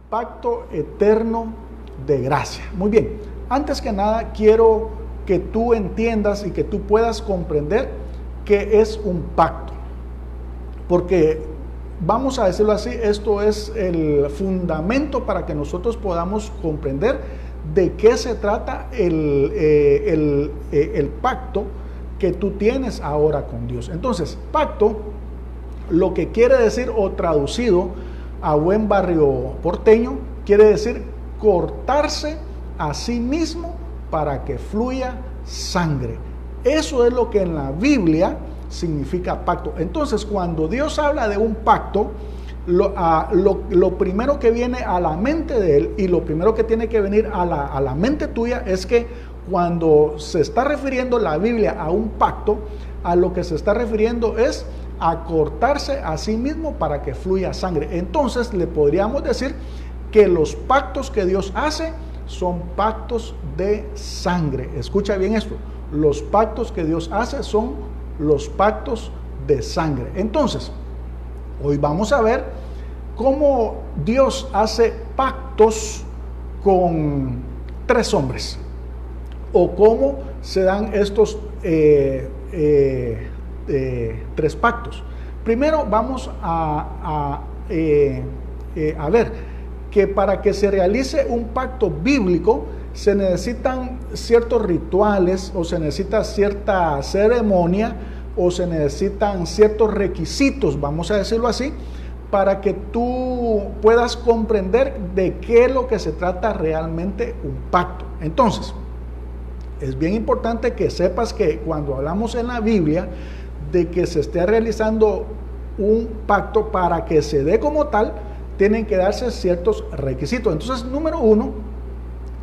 Pacto eterno de gracia. Muy bien, antes que nada quiero que tú entiendas y que tú puedas comprender qué es un pacto, porque vamos a decirlo así, esto es el fundamento para que nosotros podamos comprender de qué se trata el pacto que tú tienes ahora con Dios. Entonces, pacto, lo que quiere decir, o traducido a buen barrio porteño, quiere decir cortarse a sí mismo para que fluya sangre. Eso es lo que en la Biblia significa pacto. Entonces, cuando Dios habla de un pacto, lo primero que viene a la mente de Él y lo primero que tiene que venir a la mente tuya es que cuando se está refiriendo la Biblia a un pacto, a lo que se está refiriendo es a cortarse a sí mismo para que fluya sangre. Entonces le podríamos decir que los pactos que Dios hace son pactos de sangre. Escucha bien esto, los pactos que Dios hace son los pactos de sangre. Entonces, hoy vamos a ver cómo Dios hace pactos con tres hombres, o cómo se dan estos tres pactos. Primero vamos a ver que para que se realice un pacto bíblico se necesitan ciertos rituales, o se necesita cierta ceremonia, o se necesitan ciertos requisitos, vamos a decirlo así, para que tú puedas comprender de qué es lo que se trata realmente un pacto. Entonces, es bien importante que sepas que cuando hablamos en la Biblia de que se esté realizando un pacto, para que se dé como tal, tienen que darse ciertos requisitos. Entonces, número uno,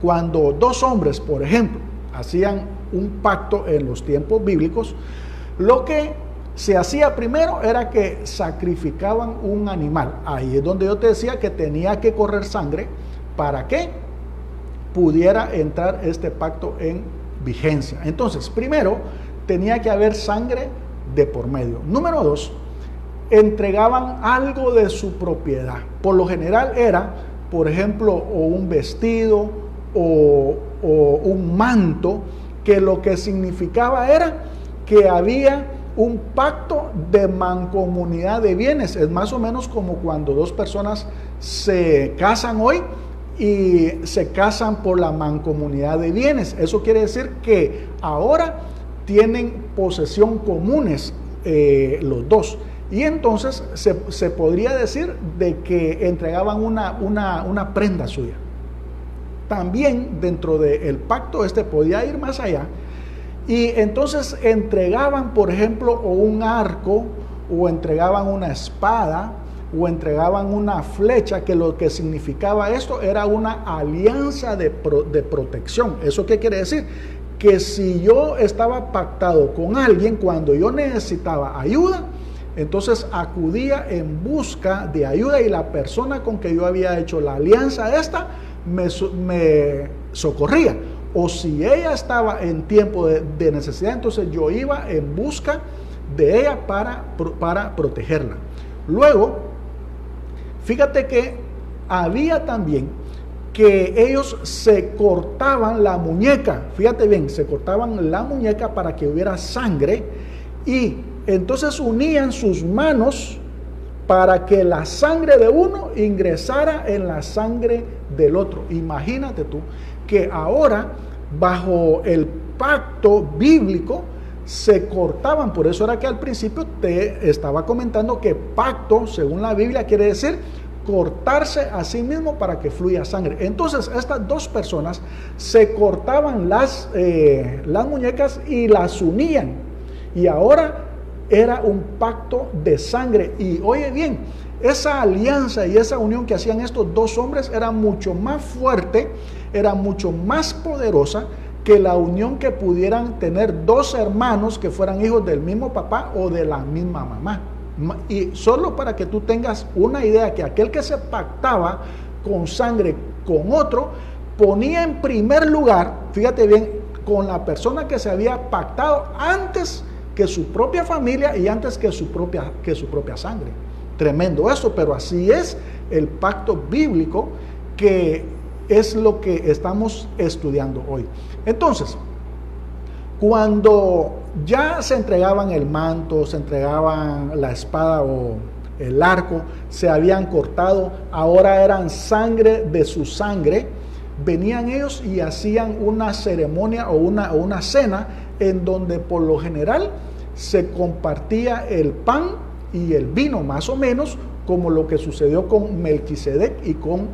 cuando dos hombres, por ejemplo, hacían un pacto en los tiempos bíblicos, lo que se hacía primero era que sacrificaban un animal. Ahí es donde yo te decía que tenía que correr sangre para que pudiera entrar este pacto en vigencia. Entonces, primero, tenía que haber sangre de por medio. Número dos, entregaban algo de su propiedad. Por lo general era, por ejemplo, o un vestido o un manto, que lo que significaba era que había un pacto de mancomunidad de bienes. Es más o menos como cuando dos personas se casan hoy y se casan por la mancomunidad de bienes. Eso quiere decir que ahora tienen posesión comunes los dos. Y entonces se podría decir de que entregaban una prenda suya. También dentro del pacto podía ir más allá, y entonces entregaban, por ejemplo, o un arco, o entregaban una espada, o entregaban una flecha, que lo que significaba esto era una alianza de protección. ¿Eso qué quiere decir? Que si yo estaba pactado con alguien, cuando yo necesitaba ayuda, entonces acudía en busca de ayuda, y la persona con que yo había hecho la alianza me socorría. O si ella estaba en tiempo de necesidad, entonces yo iba en busca de ella para protegerla. Luego, fíjate que había también que ellos se cortaban la muñeca. Fíjate bien, se cortaban la muñeca para que hubiera sangre, y entonces unían sus manos para que la sangre de uno ingresara en la sangre del otro. Imagínate tú que ahora, bajo el pacto bíblico, se cortaban. Por eso era que al principio te estaba comentando que pacto, según la Biblia, quiere decir cortarse a sí mismo para que fluya sangre. Entonces, estas dos personas se cortaban las muñecas y las unían, y ahora era un pacto de sangre. Y oye bien, esa alianza y esa unión que hacían estos dos hombres era mucho más fuerte, era mucho más poderosa que la unión que pudieran tener dos hermanos que fueran hijos del mismo papá o de la misma mamá. Y solo para que tú tengas una idea, que aquel que se pactaba con sangre con otro, ponía en primer lugar, fíjate bien, con la persona que se había pactado antes que su propia familia y antes que su propia sangre. Tremendo eso, pero así es el pacto bíblico, que es lo que estamos estudiando hoy. Entonces, cuando ya se entregaban el manto, se entregaban la espada o el arco, se habían cortado, ahora eran sangre de su sangre, venían ellos y hacían una ceremonia o una cena en donde por lo general se compartía el pan y el vino, más o menos como lo que sucedió con Melquisedec y con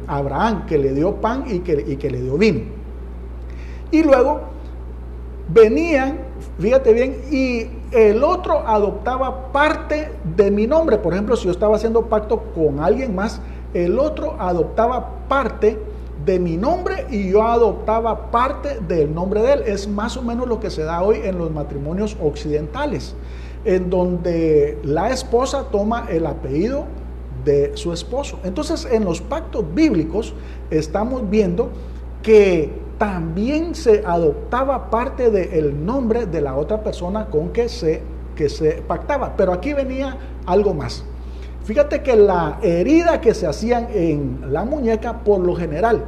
Abraham, que le dio pan y que le dio vino. Y luego venían, fíjate bien, y el otro adoptaba parte de mi nombre. Por ejemplo, si yo estaba haciendo pacto con alguien más, el otro adoptaba parte de mi nombre y yo adoptaba parte del nombre de él. Es más o menos lo que se da hoy en los matrimonios occidentales, en donde la esposa toma el apellido de su esposo. Entonces, en los pactos bíblicos estamos viendo que también se adoptaba parte del nombre de la otra persona con que se pactaba. Pero aquí venía algo más. Fíjate que la herida que se hacían en la muñeca, por lo general,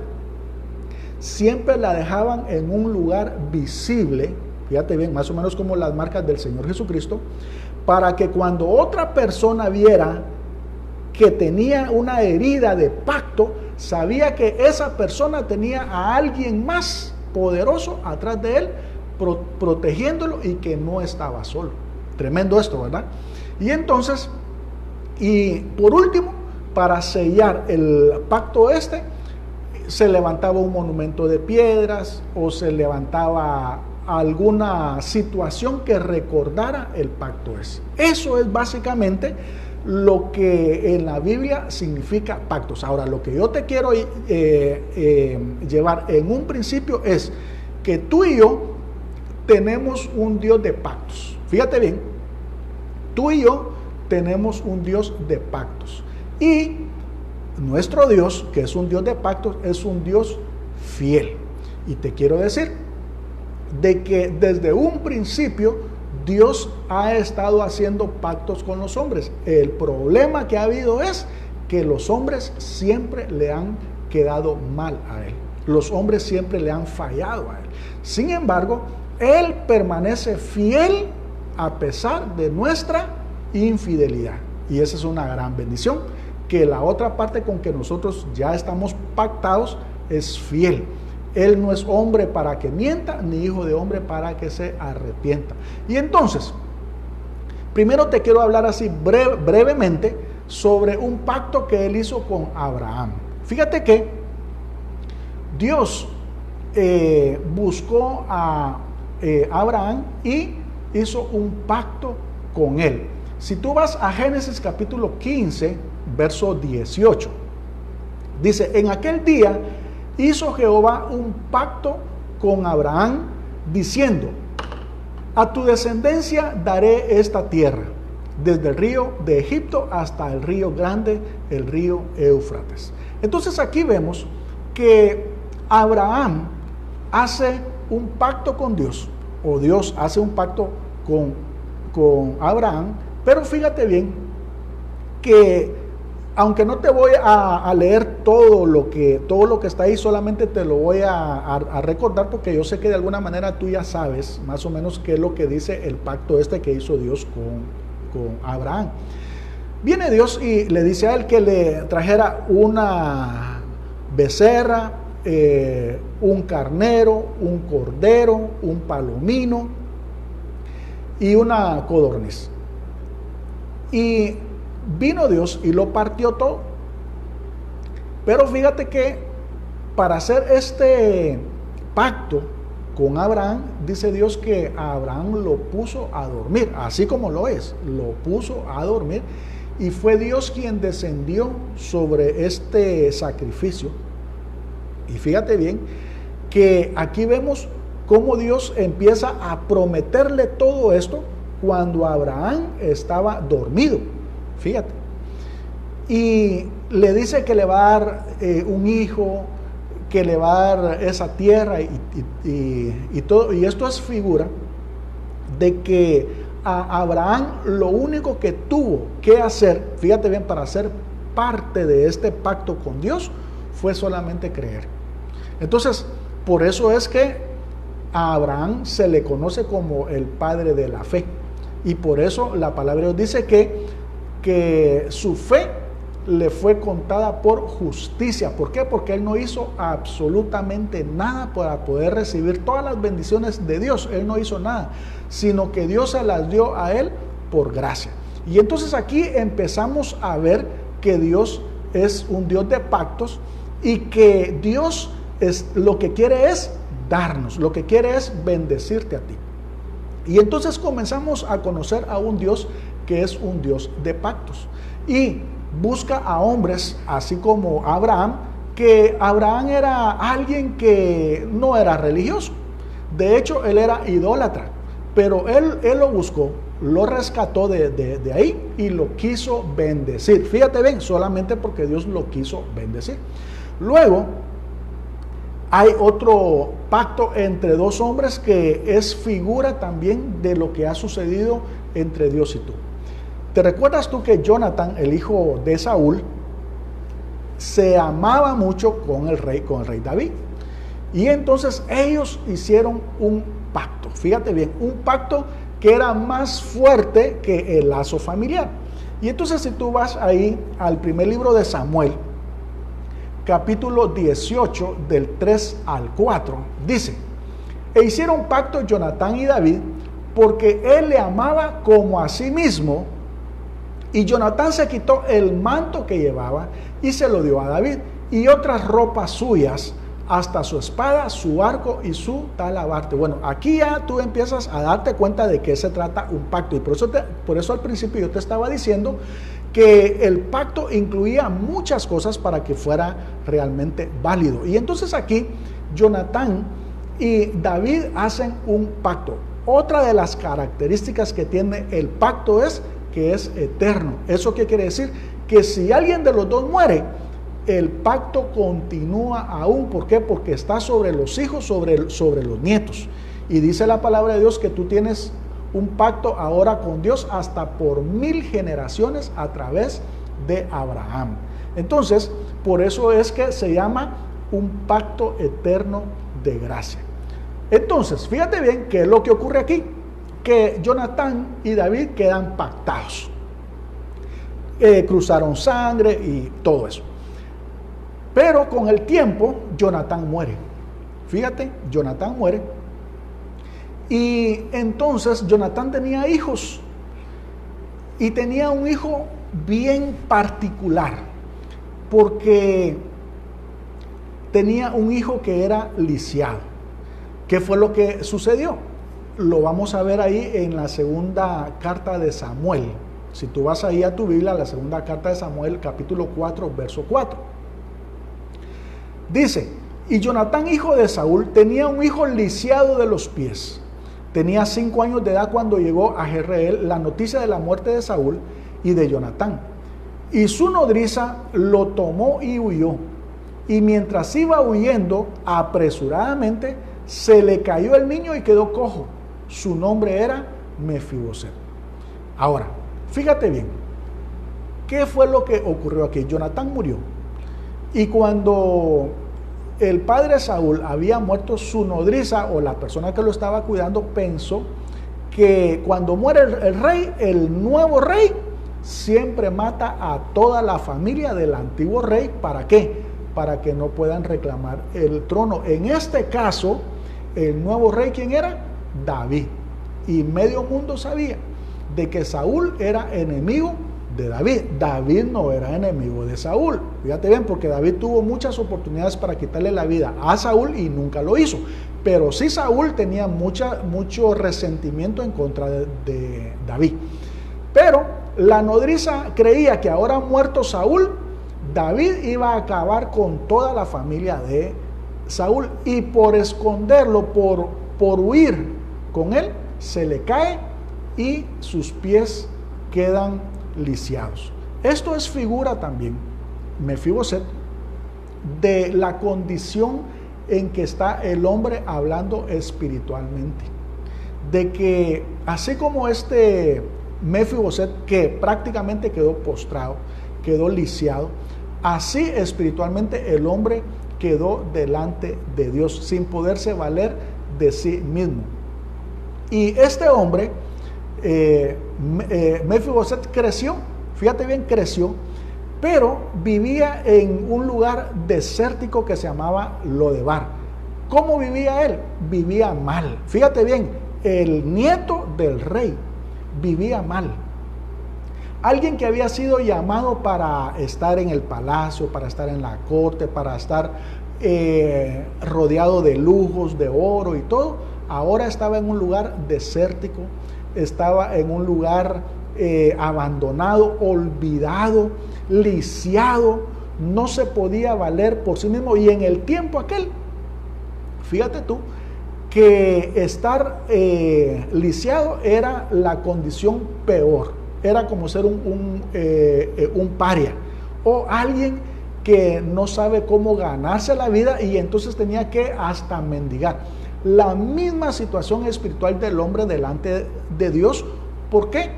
siempre la dejaban en un lugar visible, fíjate bien, más o menos como las marcas del Señor Jesucristo, para que cuando otra persona viera que tenía una herida de pacto, sabía que esa persona tenía a alguien más poderoso atrás de él, protegiéndolo, y que no estaba solo. Tremendo esto, ¿verdad? Y entonces, y por último, para sellar el pacto se levantaba un monumento de piedras o se levantaba alguna situación que recordara el pacto ese. Eso es básicamente lo que en la Biblia significa pactos. Ahora, lo que yo te quiero llevar en un principio es que tú y yo tenemos un Dios de pactos. Fíjate bien, tú y yo tenemos un Dios de pactos. Y nuestro Dios, que es un Dios de pactos, es un Dios fiel. Y te quiero decir de que desde un principio Dios ha estado haciendo pactos con los hombres. El problema que ha habido es que los hombres siempre le han quedado mal a Él. Los hombres siempre le han fallado a Él. Sin embargo, Él permanece fiel a pesar de nuestra infidelidad. Y esa es una gran bendición, que la otra parte con que nosotros ya estamos pactados es fiel. Él no es hombre para que mienta, ni hijo de hombre para que se arrepienta. Y entonces, primero te quiero hablar así brevemente sobre un pacto que él hizo con Abraham. Fíjate que Dios buscó a Abraham y hizo un pacto con él. Si tú vas a Génesis capítulo 15, verso 18, dice: en aquel día hizo Jehová un pacto con Abraham, diciendo: a tu descendencia daré esta tierra, desde el río de Egipto hasta el río grande, el río Éufrates. Entonces aquí vemos que Abraham hace un pacto con Dios, o Dios hace un pacto con Abraham. Pero fíjate bien que, aunque no te voy a leer todo lo que está ahí, solamente te lo voy a recordar, porque yo sé que de alguna manera tú ya sabes más o menos qué es lo que dice el pacto que hizo Dios con Abraham. Viene Dios y le dice a él que le trajera una becerra, un carnero, un cordero, un palomino y una codorniz. Y vino Dios y lo partió todo. Pero fíjate que para hacer este pacto con Abraham, dice Dios que a Abraham lo puso a dormir, así como lo puso a dormir, y fue Dios quien descendió sobre este sacrificio. Y fíjate bien que aquí vemos cómo Dios empieza a prometerle todo esto cuando Abraham estaba dormido. Fíjate. Y le dice que le va a dar un hijo, que le va a dar esa tierra y todo. Y esto es figura de que a Abraham lo único que tuvo que hacer, fíjate bien, para hacer parte de este pacto con Dios fue solamente creer. Entonces, por eso es que a Abraham se le conoce como el padre de la fe. Y por eso la palabra de Dios dice que su fe le fue contada por justicia. ¿Por qué? Porque él no hizo absolutamente nada para poder recibir todas las bendiciones de Dios. Él no hizo nada, sino que Dios se las dio a él por gracia. Y entonces aquí empezamos a ver que Dios es un Dios de pactos y que Dios lo que quiere es darnos, lo que quiere es bendecirte a ti. Y entonces comenzamos a conocer a un Dios que es un Dios de pactos. Y busca a hombres, así como Abraham, que Abraham era alguien que no era religioso. De hecho, él era idólatra, pero él lo buscó, lo rescató de ahí y lo quiso bendecir. Fíjate bien, solamente porque Dios lo quiso bendecir. Luego, hay otro pacto entre dos hombres que es figura también de lo que ha sucedido entre Dios y tú. ¿Te recuerdas tú que Jonatán, el hijo de Saúl, se amaba mucho con el rey David? Y entonces ellos hicieron un pacto, fíjate bien, un pacto que era más fuerte que el lazo familiar. Y entonces si tú vas ahí al primer libro de Samuel, capítulo 18, del 3 al 4, dice: e hicieron pacto Jonatán y David, porque él le amaba como a sí mismo, y Jonatán se quitó el manto que llevaba y se lo dio a David, y otras ropas suyas, hasta su espada, su arco y su talabarte. Bueno, aquí ya tú empiezas a darte cuenta de qué se trata un pacto, y por eso al principio yo te estaba diciendo que el pacto incluía muchas cosas para que fuera realmente válido. Y entonces aquí Jonatán y David hacen un pacto. Otra de las características que tiene el pacto es que es eterno. ¿Eso qué quiere decir? Que si alguien de los dos muere, el pacto continúa aún. ¿Por qué? Porque está sobre los hijos, sobre los nietos. Y dice la palabra de Dios que tú tienes un pacto ahora con Dios hasta por 1000 generaciones a través de Abraham. Entonces, por eso es que se llama un pacto eterno de gracia. Entonces, fíjate bien qué es lo que ocurre aquí, que Jonatán y David quedan pactados. Cruzaron sangre y todo eso. Pero con el tiempo, Jonatán muere. Fíjate, Jonatán muere. Y entonces Jonatán tenía hijos. Y tenía un hijo bien particular. Porque tenía un hijo que era lisiado. ¿Qué fue lo que sucedió? Lo vamos a ver ahí en la segunda carta de Samuel. Si tú vas ahí a tu Biblia, la segunda carta de Samuel, capítulo 4, verso 4. Dice: y Jonatán, hijo de Saúl, tenía un hijo lisiado de los pies. Tenía 5 años de edad cuando llegó a Jezreel la noticia de la muerte de Saúl y de Jonatán. Y su nodriza lo tomó y huyó. Y mientras iba huyendo apresuradamente, se le cayó el niño y quedó cojo. Su nombre era Mefiboset. Ahora, fíjate bien, ¿qué fue lo que ocurrió aquí? Jonatán murió. Y cuando el padre Saúl había muerto, su nodriza o la persona que lo estaba cuidando pensó que cuando muere el rey, el nuevo rey siempre mata a toda la familia del antiguo rey. ¿Para qué? Para que no puedan reclamar el trono. En este caso, el nuevo rey, ¿quién era? David. Y medio mundo sabía de que Saúl era enemigo de David. David no era enemigo de Saúl. Fíjate bien, porque David tuvo muchas oportunidades para quitarle la vida a Saúl y nunca lo hizo. Pero sí, Saúl tenía mucho resentimiento en contra de David. Pero la nodriza creía que ahora muerto Saúl, David iba a acabar con toda la familia de Saúl. Y por esconderlo, por huir con él, se le cae y sus pies quedan lisiados. Esto es figura también, Mefiboset, de la condición en que está el hombre hablando espiritualmente. De que así como este Mefiboset, que prácticamente quedó postrado, quedó lisiado, así espiritualmente el hombre quedó delante de Dios sin poderse valer de sí mismo. Y este hombre, Mefiboset, creció, fíjate bien, creció, pero vivía en un lugar desértico que se llamaba Lodebar. ¿Cómo vivía él? Vivía mal. Fíjate bien, el nieto del rey vivía mal. Alguien que había sido llamado para estar en el palacio, para estar en la corte, para estar rodeado de lujos, de oro y todo, ahora estaba en un lugar desértico, estaba en un lugar abandonado, olvidado, lisiado, no se podía valer por sí mismo. Y en el tiempo aquel, fíjate tú, que estar lisiado era la condición peor, era como ser un paria, o alguien que no sabe cómo ganarse la vida y entonces tenía que hasta mendigar. La misma situación espiritual del hombre delante de Dios. ¿Por qué?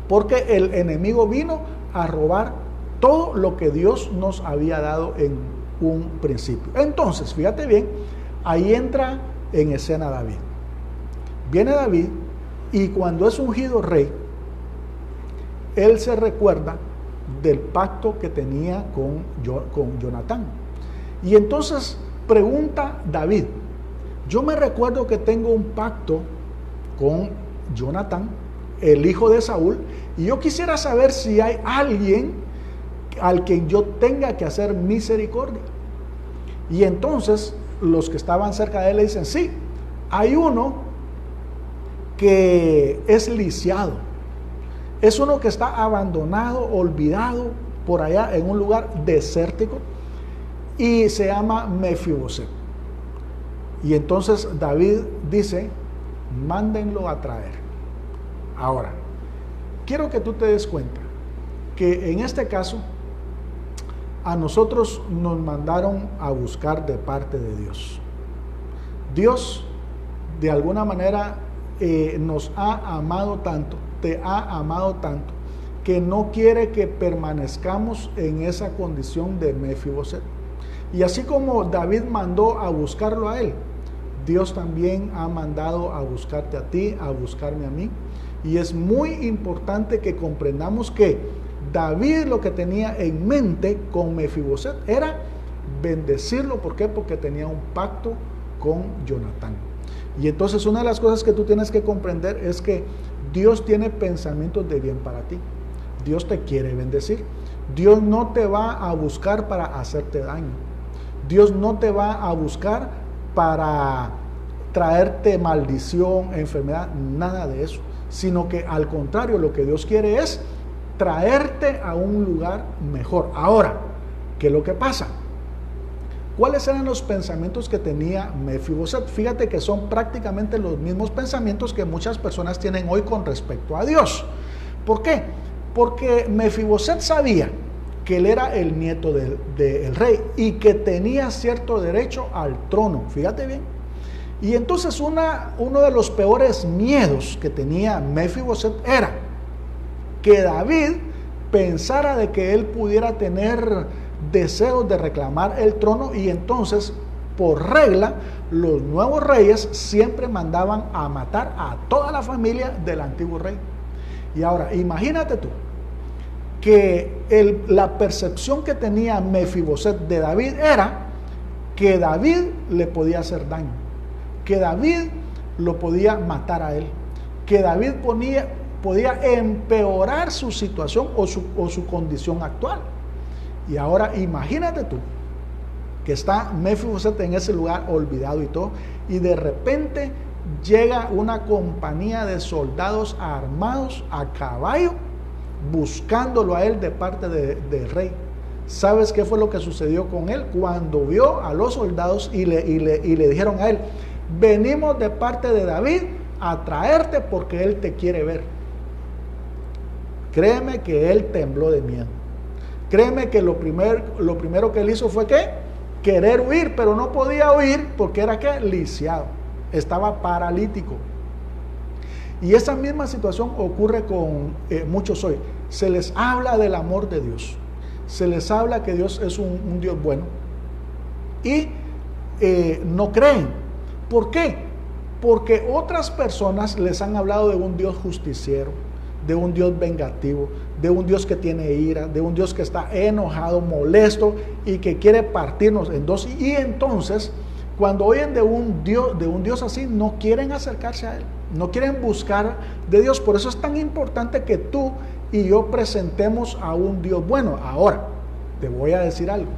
Porque el enemigo vino a robar todo lo que Dios nos había dado en un principio. Entonces, fíjate bien, ahí entra en escena David. Viene David y cuando es ungido rey, él se recuerda del pacto que tenía con Jonatán. Y entonces pregunta David: yo me recuerdo que tengo un pacto con Jonatán, el hijo de Saúl, y yo quisiera saber si hay alguien al quien yo tenga que hacer misericordia. Y entonces los que estaban cerca de él le dicen: sí, hay uno que es lisiado, es uno que está abandonado, olvidado por allá en un lugar desértico y se llama Mefiboset. Y entonces David dice: mándenlo a traer. Ahora, quiero que tú te des cuenta que en este caso a nosotros nos mandaron a buscar de parte de Dios. Dios de alguna manera nos ha amado tanto, te ha amado tanto, que no quiere que permanezcamos en esa condición de Mefiboset. Y así como David mandó a buscarlo a él, Dios también ha mandado a buscarte a ti, a buscarme a mí. Y es muy importante que comprendamos que David lo que tenía en mente con Mefiboset era bendecirlo. ¿Por qué? Porque tenía un pacto con Jonatán. Y entonces una de las cosas que tú tienes que comprender es que Dios tiene pensamientos de bien para ti. Dios te quiere bendecir. Dios no te va a buscar para hacerte daño. Dios no te va a buscar para traerte maldición, enfermedad, nada de eso. Sino que al contrario, lo que Dios quiere es traerte a un lugar mejor. Ahora, ¿qué es lo que pasa? ¿Cuáles eran los pensamientos que tenía Mefiboset? Fíjate que son prácticamente los mismos pensamientos que muchas personas tienen hoy con respecto a Dios. ¿Por qué? Porque Mefiboset sabía que él era el nieto del rey y que tenía cierto derecho al trono. Fíjate bien. Y entonces uno de los peores miedos que tenía Mefiboset era que David pensara de que él pudiera tener deseos de reclamar el trono, y entonces por regla los nuevos reyes siempre mandaban a matar a toda la familia del antiguo rey. Y ahora imagínate tú que la percepción que tenía Mefiboset de David era que David le podía hacer daño, que David lo podía matar a él, que David podía empeorar su situación o su condición actual. Y ahora imagínate tú que está Mefiboset en ese lugar olvidado y todo, y de repente llega una compañía de soldados armados a caballo buscándolo a él de parte del rey. ¿Sabes qué fue lo que sucedió con él? Cuando vio a los soldados y le dijeron a él: venimos de parte de David a traerte porque él te quiere ver. Créeme que él tembló de miedo. Créeme que lo primero que él hizo fue ¿qué? Querer huir, pero no podía huir porque era ¿qué? Lisiado, estaba paralítico. Y esa misma situación ocurre con muchos hoy. se les habla del amor de Dios, se les habla que Dios es un Dios bueno y no creen. ¿Por qué? Porque otras personas les han hablado de un Dios justiciero, de un Dios vengativo, de un Dios que tiene ira, de un Dios que está enojado, molesto y que quiere partirnos en dos. Y entonces, cuando oyen de un Dios así, no quieren acercarse a Él, no quieren buscar de Dios. Por eso es tan importante que tú y yo presentemos a un Dios bueno. Ahora, te voy a decir algo,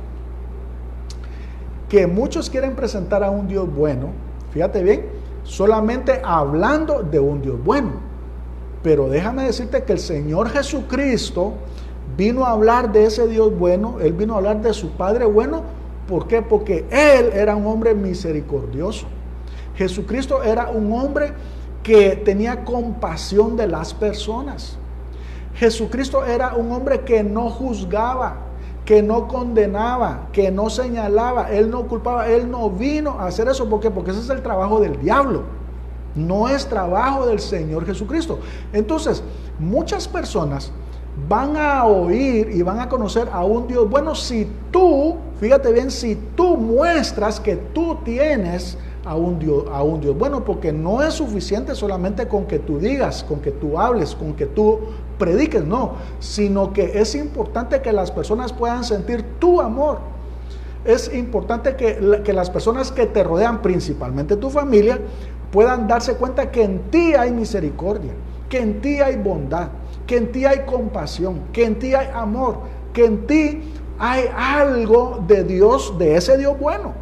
que muchos quieren presentar a un Dios bueno, fíjate bien, solamente hablando de un Dios bueno. Pero déjame decirte que el Señor Jesucristo vino a hablar de ese Dios bueno, Él vino a hablar de su Padre bueno. ¿Por qué? Porque Él era un hombre misericordioso. Jesucristo era un hombre que tenía compasión de las personas. Jesucristo era un hombre que no juzgaba, que no condenaba, que no señalaba, Él no culpaba, Él no vino a hacer eso. ¿Por qué? Porque ese es el trabajo del diablo. No es trabajo del Señor Jesucristo. Entonces, muchas personas van a oír y van a conocer a un Dios bueno si tú, fíjate bien, si tú muestras que tú tienes a un Dios bueno, porque no es suficiente solamente con que tú digas, con que tú hables, con que tú prediques, no, sino que es importante que las personas puedan sentir tu amor. Es importante que las personas que te rodean, principalmente tu familia, puedan darse cuenta que en ti hay misericordia, que en ti hay bondad, que en ti hay compasión, que en ti hay amor, que en ti hay algo de Dios, de ese Dios bueno.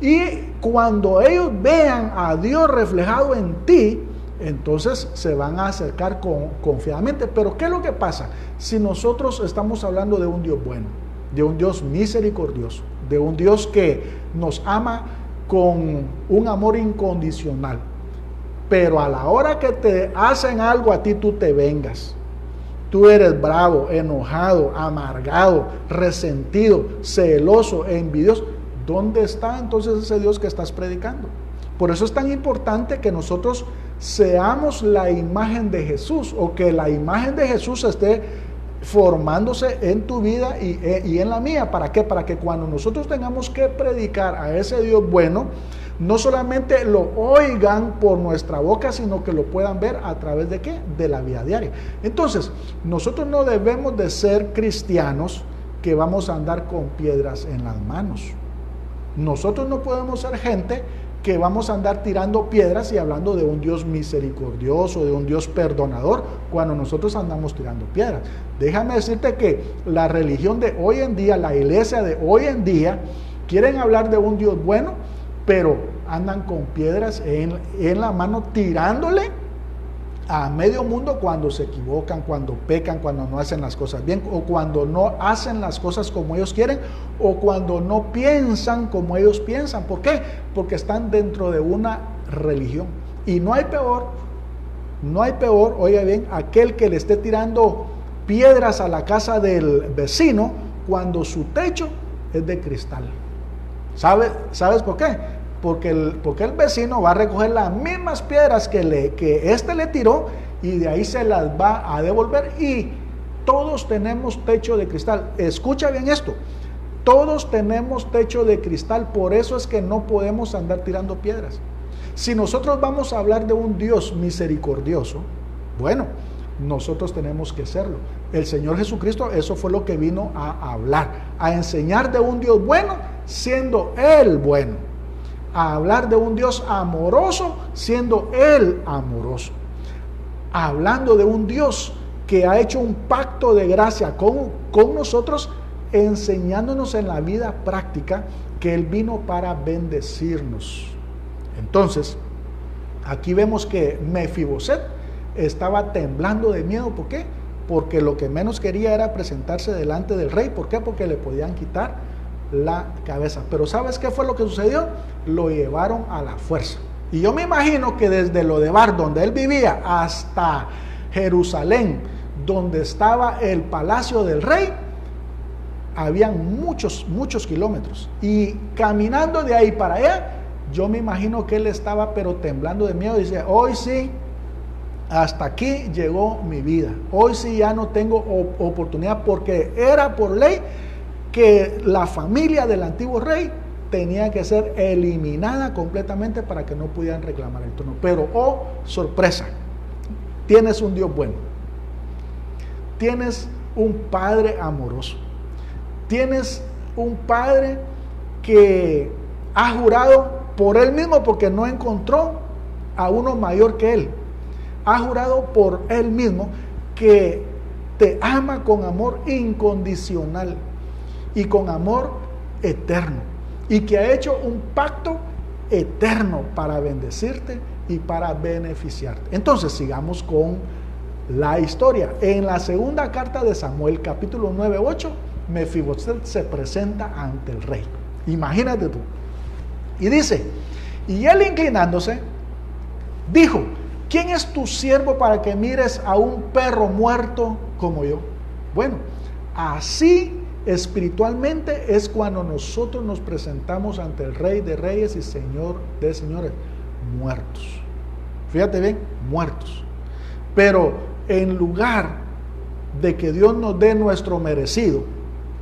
Y cuando ellos vean a Dios reflejado en ti, entonces se van a acercar confiadamente. Pero ¿qué es lo que pasa? Si nosotros estamos hablando de un Dios bueno, de un Dios misericordioso, de un Dios que nos ama con un amor incondicional, pero a la hora que te hacen algo a ti, tú te vengas. Tú eres bravo, enojado, amargado, resentido, celoso, envidioso. ¿Dónde está entonces ese Dios que estás predicando? Por eso es tan importante que nosotros seamos la imagen de Jesús, o que la imagen de Jesús esté formándose en tu vida y en la mía. ¿Para qué? Para que cuando nosotros tengamos que predicar a ese Dios bueno, no solamente lo oigan por nuestra boca, sino que lo puedan ver a través de ¿qué? De la vida diaria. Entonces, nosotros no debemos de ser cristianos que vamos a andar con piedras en las manos. Nosotros no podemos ser gente que vamos a andar tirando piedras y hablando de un Dios misericordioso, de un Dios perdonador, cuando nosotros andamos tirando piedras. Déjame decirte que la religión de hoy en día, la iglesia de hoy en día, quieren hablar de un Dios bueno, pero andan con piedras en la mano, tirándole a medio mundo cuando se equivocan, cuando pecan, cuando no hacen las cosas bien, o cuando no hacen las cosas como ellos quieren, o cuando no piensan como ellos piensan. ¿Por qué? Porque están dentro de una religión. Y no hay peor, oiga bien, aquel que le esté tirando piedras a la casa del vecino cuando su techo es de cristal. ¿Sabes por qué? Porque el vecino va a recoger las mismas piedras que este le tiró, y de ahí se las va a devolver. Y todos tenemos techo de cristal. Escucha bien esto, todos tenemos techo de cristal. Por eso es que no podemos andar tirando piedras. Si nosotros vamos a hablar de un Dios misericordioso, bueno, nosotros tenemos que serlo. El Señor Jesucristo, eso fue lo que vino a hablar, a enseñar de un Dios bueno, siendo Él bueno, a hablar de un Dios amoroso, siendo Él amoroso, hablando de un Dios que ha hecho un pacto de gracia con nosotros, enseñándonos en la vida práctica que Él vino para bendecirnos. Entonces, aquí vemos que Mefiboset estaba temblando de miedo. ¿Por qué? Porque lo que menos quería era presentarse delante del rey. ¿Por qué? Porque le podían quitar la cabeza. Pero ¿sabes qué fue lo que sucedió? Lo llevaron a la fuerza. Y yo me imagino que desde Lodebar, donde él vivía, hasta Jerusalén, donde estaba el palacio del rey, habían muchos kilómetros. Y caminando de ahí para allá, yo me imagino que él estaba pero temblando de miedo. Dice, hoy sí, hasta aquí llegó mi vida. Hoy sí ya no tengo oportunidad, porque era por ley que la familia del antiguo rey tenía que ser eliminada completamente para que no pudieran reclamar el trono. Pero, oh sorpresa, tienes un Dios bueno, tienes un Padre amoroso, tienes un Padre que ha jurado por Él mismo, porque no encontró a uno mayor que Él. Ha jurado por Él mismo que te ama con amor incondicional y con amor eterno, y que ha hecho un pacto eterno para bendecirte y para beneficiarte. Entonces sigamos con la historia. En la segunda carta de Samuel, capítulo 9-8, Mefiboset se presenta ante el rey. Imagínate tú. Y dice: y él, inclinándose, dijo: ¿quién es tu siervo para que mires a un perro muerto como yo? Bueno, así espiritualmente es cuando nosotros nos presentamos ante el Rey de Reyes y Señor de Señores, muertos. Fíjate bien, muertos. Pero en lugar de que Dios nos dé nuestro merecido,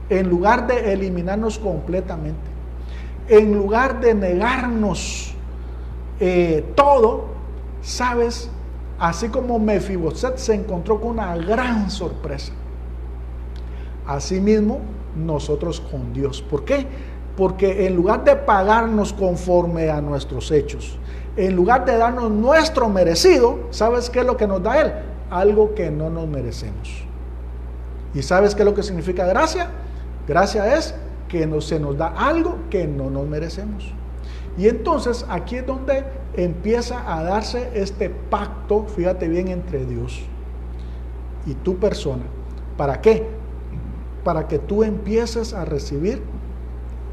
en lugar de eliminarnos completamente, en lugar de negarnos todo, ¿sabes? Así como Mefiboset se encontró con una gran sorpresa, asimismo nosotros con Dios. ¿Por qué? Porque en lugar de pagarnos conforme a nuestros hechos, en lugar de darnos nuestro merecido, ¿sabes qué es lo que nos da Él? Algo que no nos merecemos. ¿Y sabes qué es lo que significa gracia? Gracia es que se nos da algo que no nos merecemos. Y entonces aquí es donde empieza a darse este pacto, fíjate bien, entre Dios y tu persona. ¿Para qué? Para que tú empieces a recibir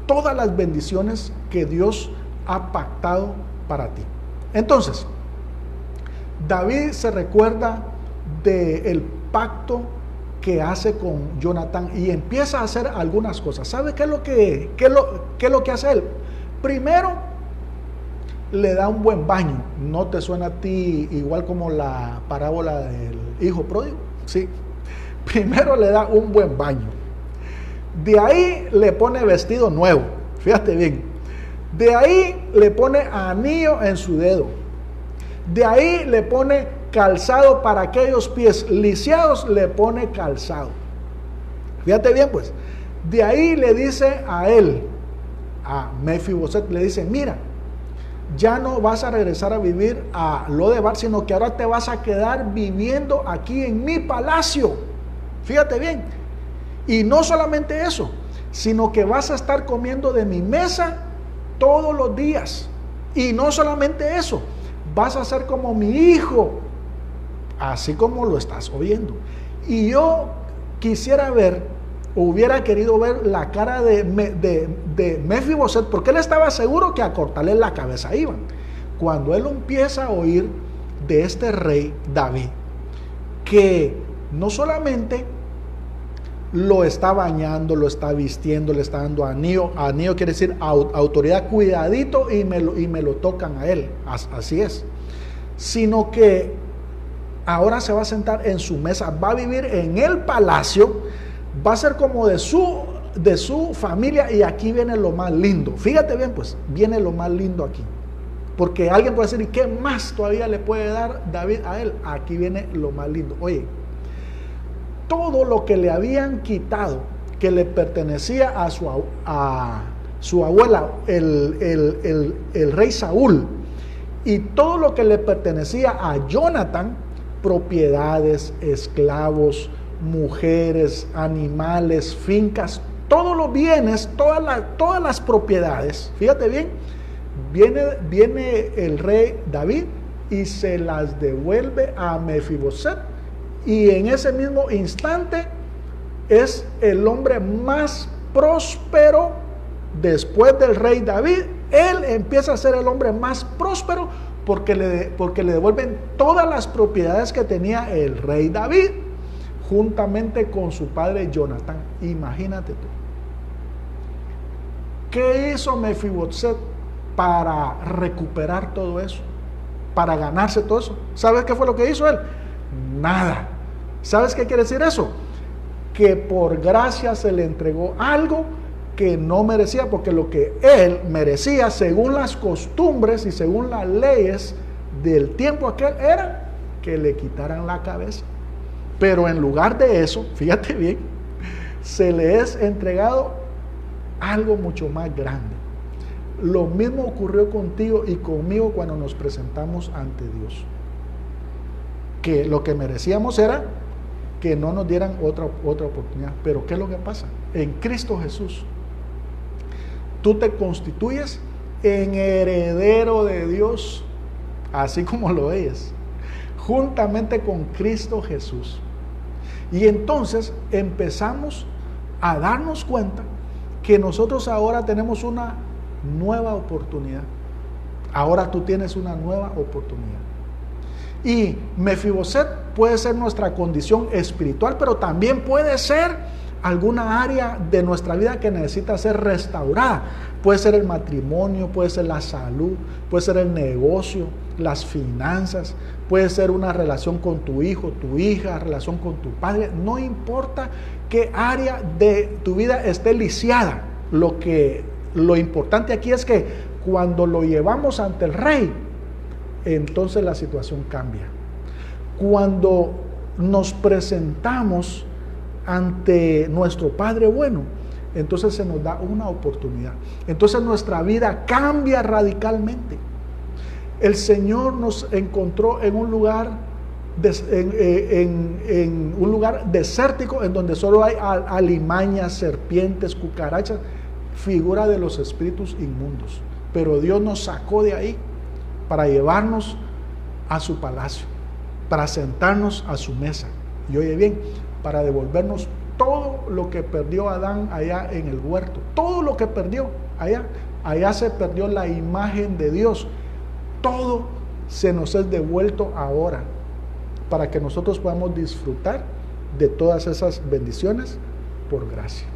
todas las bendiciones que Dios ha pactado para ti. Entonces, David se recuerda del pacto que hace con Jonatán y empieza a hacer algunas cosas. ¿Sabe qué es lo que hace él? Primero, le da un buen baño. ¿No te suena a ti igual como la parábola del hijo pródigo? Sí. Primero le da un buen baño. De ahí le pone vestido nuevo. Fíjate bien. De ahí le pone anillo en su dedo. De ahí le pone calzado para aquellos pies lisiados, le pone calzado. Fíjate bien, pues. De ahí le dice a él, a Mefiboset, le dice: mira, ya no vas a regresar a vivir a Lodebar, sino que ahora te vas a quedar viviendo aquí en mi palacio. Fíjate bien. Y no solamente eso, sino que vas a estar comiendo de mi mesa todos los días. Y no solamente eso, vas a ser como mi hijo, así como lo estás oyendo. Y yo quisiera ver, hubiera querido ver la cara de Mefiboset, porque él estaba seguro que a cortarle la cabeza iban. Cuando él empieza a oír de este rey David, que no solamente lo está bañando, lo está vistiendo, le está dando anillo. Anillo quiere decir autoridad, cuidadito, y me lo tocan a él. Así es. Sino que ahora se va a sentar en su mesa, va a vivir en el palacio, va a ser como de su familia. Y aquí viene lo más lindo. Fíjate bien, pues, viene lo más lindo aquí. Porque alguien puede decir: ¿y qué más todavía le puede dar David a él? Aquí viene lo más lindo. Oye, todo lo que le habían quitado, que le pertenecía a su abuela, el rey Saúl, y todo lo que le pertenecía a Jonathan, propiedades, esclavos, mujeres, animales, fincas, todos los bienes, todas las propiedades, fíjate bien, viene el rey David y se las devuelve a Mefiboset. Y en ese mismo instante es el hombre más próspero después del rey David. Él empieza a ser el hombre más próspero porque le devuelven todas las propiedades que tenía el rey David, juntamente con su padre Jonatán. Imagínate tú. ¿Qué hizo Mefiboset para recuperar todo eso? para ganarse todo eso. ¿Sabes qué fue lo que hizo él? Nada. ¿Sabes qué quiere decir eso? Que por gracia se le entregó algo que no merecía, porque lo que él merecía, según las costumbres y según las leyes del tiempo aquel, era que le quitaran la cabeza. Pero en lugar de eso, fíjate bien, se le es entregado algo mucho más grande. Lo mismo ocurrió contigo y conmigo cuando nos presentamos ante Dios. Que lo que merecíamos era que no nos dieran otra oportunidad. Pero ¿qué es lo que pasa? En Cristo Jesús, tú te constituyes en heredero de Dios, así como lo es, juntamente con Cristo Jesús. Y entonces empezamos a darnos cuenta que nosotros ahora tenemos una nueva oportunidad. Ahora tú tienes una nueva oportunidad. Y Mefiboset puede ser nuestra condición espiritual, pero también puede ser alguna área de nuestra vida que necesita ser restaurada. Puede ser el matrimonio, puede ser la salud, puede ser el negocio, las finanzas, puede ser una relación con tu hijo, tu hija, relación con tu padre. No importa qué área de tu vida esté lisiada. Lo importante aquí es que cuando lo llevamos ante el rey, entonces la situación cambia. Cuando nos presentamos ante nuestro Padre bueno, entonces se nos da una oportunidad. Entonces nuestra vida cambia radicalmente. El Señor nos encontró en un lugar en un lugar desértico, en donde solo hay alimañas, serpientes, cucarachas, figura de los espíritus inmundos. Pero Dios nos sacó de ahí para llevarnos a su palacio, para sentarnos a su mesa. Y oye bien, para devolvernos todo lo que perdió Adán allá en el huerto. Todo lo que perdió allá se perdió la imagen de Dios. Todo se nos es devuelto ahora, para que nosotros podamos disfrutar de todas esas bendiciones por gracia.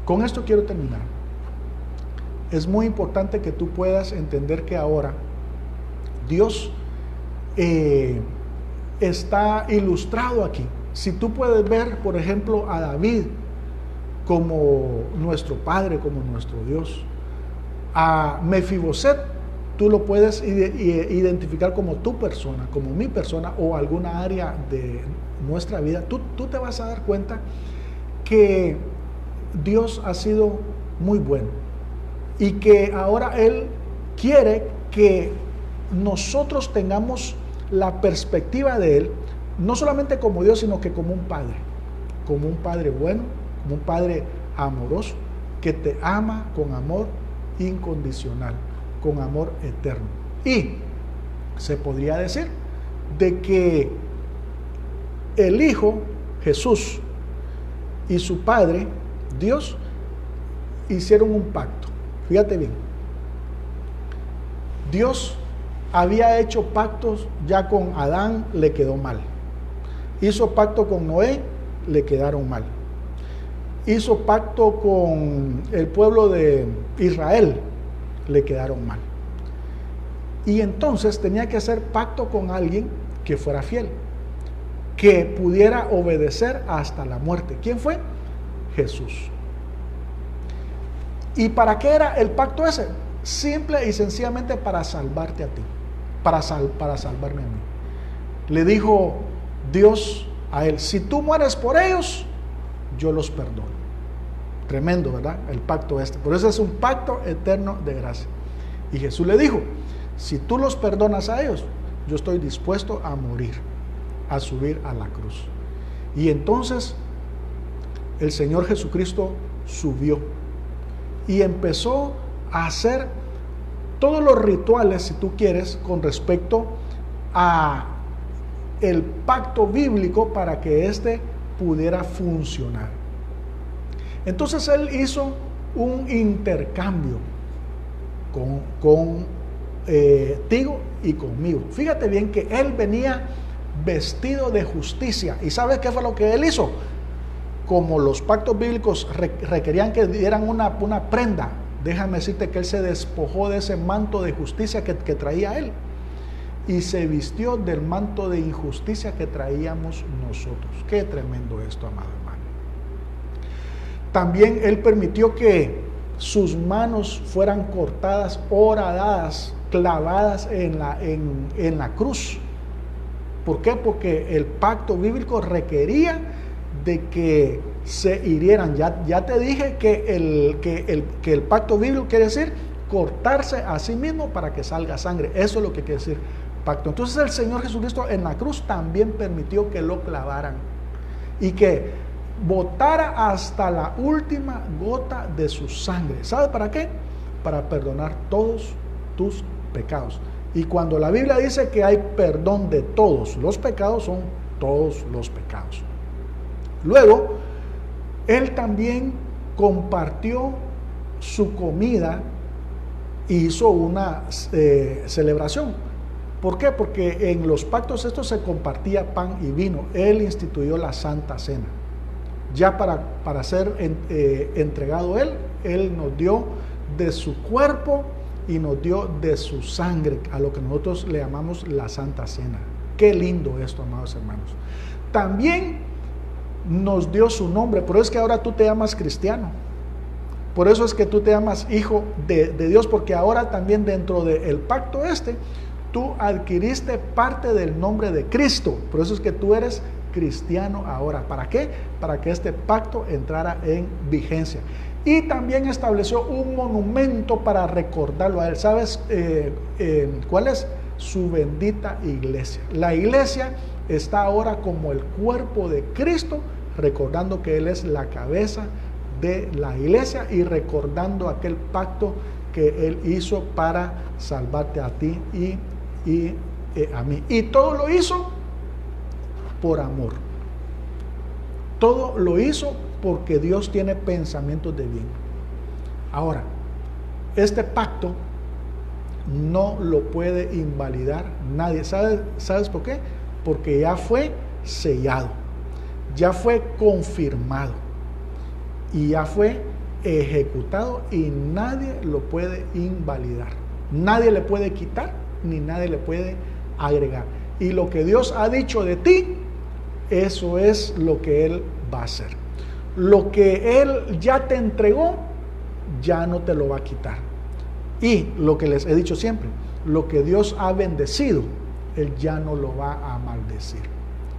Con esto quiero terminar. Es muy importante que tú puedas entender que ahora Dios está ilustrado aquí. Si tú puedes ver, por ejemplo, a David como nuestro Padre, como nuestro Dios, a Mefiboset, tú lo puedes identificar como tu persona, como mi persona, o alguna área de nuestra vida. Tú te vas a dar cuenta que Dios ha sido muy bueno y que ahora Él quiere que nosotros tengamos la perspectiva de Él, no solamente como Dios, sino que como un Padre bueno, como un Padre amoroso, que te ama con amor incondicional, con amor eterno. Y se podría decir de que el Hijo, Jesús, y su Padre, Dios, hicieron un pacto. Fíjate bien, Dios había hecho pactos ya con Adán, le quedó mal. Hizo pacto con Noé, le quedaron mal. Hizo pacto con el pueblo de Israel, le quedaron mal. Y entonces tenía que hacer pacto con alguien que fuera fiel, que pudiera obedecer hasta la muerte. ¿Quién fue? Jesús. ¿Y para qué era el pacto ese? Simple y sencillamente para salvarte a ti, para salvarme a mí. Le dijo Dios a él: si tú mueres por ellos, yo los perdono. Tremendo, ¿verdad? El pacto este. Por eso es un pacto eterno de gracia. Y Jesús le dijo: si tú los perdonas a ellos, yo estoy dispuesto a morir, a subir a la cruz. Y entonces el Señor Jesucristo subió y empezó a hacer todos los rituales, si tú quieres, con respecto a el pacto bíblico, para que éste pudiera funcionar. Entonces Él hizo un intercambio contigo y conmigo. Fíjate bien que Él venía vestido de justicia. ¿Y sabes qué fue lo que Él hizo? Como los pactos bíblicos requerían que dieran una prenda, déjame decirte que Él se despojó de ese manto de justicia que traía Él. y se vistió del manto de injusticia que traíamos nosotros. Qué tremendo esto, amado hermano. También Él permitió que sus manos fueran cortadas, horadadas, clavadas en la cruz. ¿Por qué? Porque el pacto bíblico requería de que se hirieran. Ya te dije que el pacto bíblico quiere decir cortarse a sí mismo para que salga sangre. Eso es lo que quiere decir pacto. Entonces el Señor Jesucristo en la cruz también permitió que lo clavaran y que botara hasta la última gota de su sangre. ¿Sabe para qué? Para perdonar todos tus pecados. Y cuando la Biblia dice que hay perdón de todos los pecados, son todos los pecados. Luego, Él también compartió su comida y hizo una celebración. ¿Por qué? Porque en los pactos estos se compartía pan y vino. Él instituyó la Santa Cena. Ya para ser entregado Él nos dio de su cuerpo y nos dio de su sangre, a lo que nosotros le llamamos la Santa Cena. Qué lindo esto, amados hermanos. También nos dio su nombre, por eso es que ahora tú te llamas cristiano. Por eso es que tú te llamas hijo de Dios, porque ahora también dentro del pacto tú adquiriste parte del nombre de Cristo. Por eso es que tú eres cristiano ahora. ¿Para qué? Para que este pacto entrara en vigencia. Y también estableció un monumento para recordarlo a Él. ¿Sabes cuál es? Su bendita iglesia. La iglesia está ahora como el cuerpo de Cristo, recordando que Él es la cabeza de la iglesia y recordando aquel pacto que Él hizo para salvarte a ti y a mí. Y todo lo hizo por amor. Todo lo hizo porque Dios tiene pensamientos de bien. Ahora, este pacto no lo puede invalidar nadie. ¿Sabes por qué? Porque ya fue sellado, ya fue confirmado y ya fue ejecutado y nadie lo puede invalidar. Nadie le puede quitar ni nadie le puede agregar. Y lo que Dios ha dicho de ti, eso es lo que Él va a hacer. Lo que Él ya te entregó, ya no te lo va a quitar. Y lo que les he dicho siempre, lo que Dios ha bendecido, Él ya no lo va a maldecir.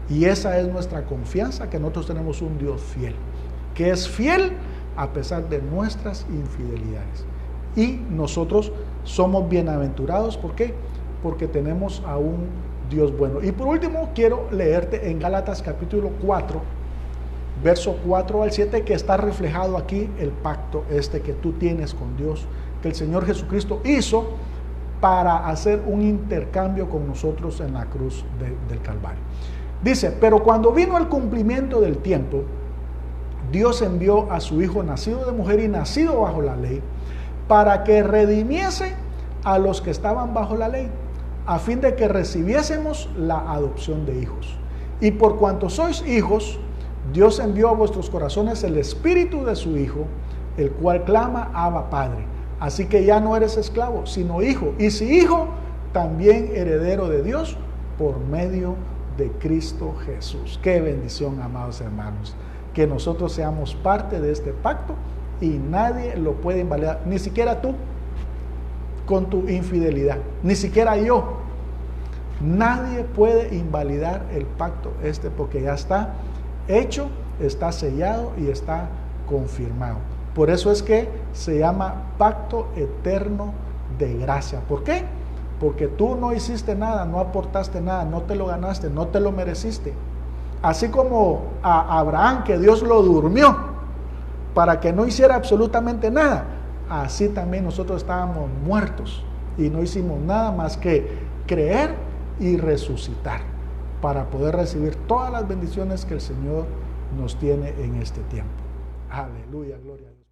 Y esa es nuestra confianza, que nosotros tenemos un Dios fiel, que es fiel a pesar de nuestras infidelidades. Y nosotros somos bienaventurados, ¿por qué? Porque tenemos a un Dios bueno. Y por último, quiero leerte en Gálatas capítulo 4, verso 4 al 7, que está reflejado aquí el pacto que tú tienes con Dios, que el Señor Jesucristo hizo para hacer un intercambio con nosotros en la cruz del Calvario. Dice: pero cuando vino el cumplimiento del tiempo, Dios envió a su Hijo nacido de mujer y nacido bajo la ley, para que redimiese a los que estaban bajo la ley, a fin de que recibiésemos la adopción de hijos. Y por cuanto sois hijos, Dios envió a vuestros corazones el Espíritu de su Hijo, el cual clama: Abba, Padre. Así que ya no eres esclavo, sino hijo. Y si hijo, también heredero de Dios por medio de Cristo Jesús. Qué bendición, amados hermanos, que nosotros seamos parte de este pacto y nadie lo puede invalidar, ni siquiera tú con tu infidelidad, ni siquiera yo. Nadie puede invalidar el pacto porque ya está hecho, está sellado y está confirmado. Por eso es que se llama pacto eterno de gracia. ¿Por qué? Porque tú no hiciste nada, no aportaste nada, no te lo ganaste, no te lo mereciste. Así como a Abraham, que Dios lo durmió para que no hiciera absolutamente nada, así también nosotros estábamos muertos y no hicimos nada más que creer y resucitar para poder recibir todas las bendiciones que el Señor nos tiene en este tiempo. Aleluya, gloria a Dios.